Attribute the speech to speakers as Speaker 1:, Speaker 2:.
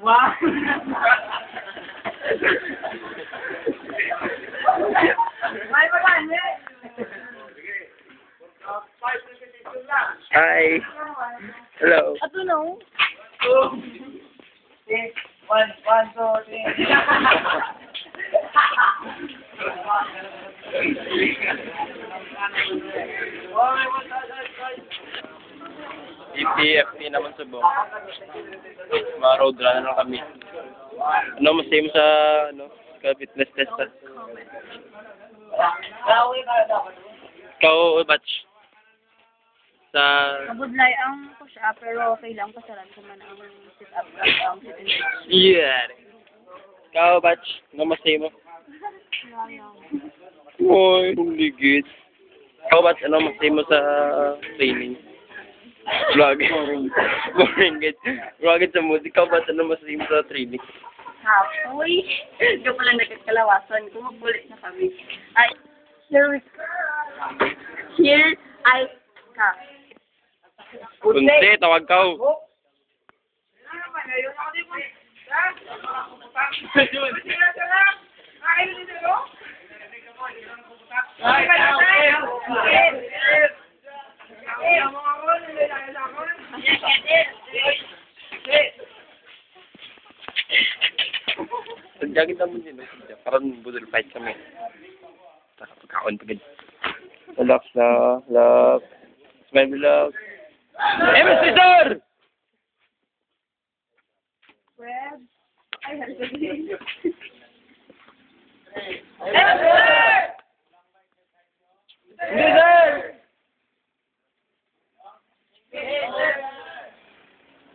Speaker 1: Wow! May maganda.
Speaker 2: Hi. Hello.
Speaker 3: Ato no?
Speaker 1: 2, 6, 1, 2, 3.
Speaker 2: EPFP naman sa buong. Mga road runner lang kami. Ano, masaya mo sa, fitness test, ha? Ikaw, batch. Sa...
Speaker 3: Mabudlay ang push-up pero okay lang pasaran ko man ang sit-up ang sit-in.
Speaker 2: Yeah. Ikaw, batch. Ano masaya mo? Oy, ligit. Ikaw, batch. Ano masaya mo sa training? Vlog. Boring git. Vlog sa mood. Ikaw, batch. Ano masaya mo sa training?
Speaker 3: Hapoy. Hindi ko lang nagkakalawasan. Kumukulit na kami. Ay, here I ka.
Speaker 2: Kunse, tawag ka. Sadya kita mo din. Parang budol fight kami. Pagkaon pagod. Relax na. Relax. Smile me, relax. Mr. Caesar!
Speaker 3: Web. Ay,
Speaker 2: Caesar!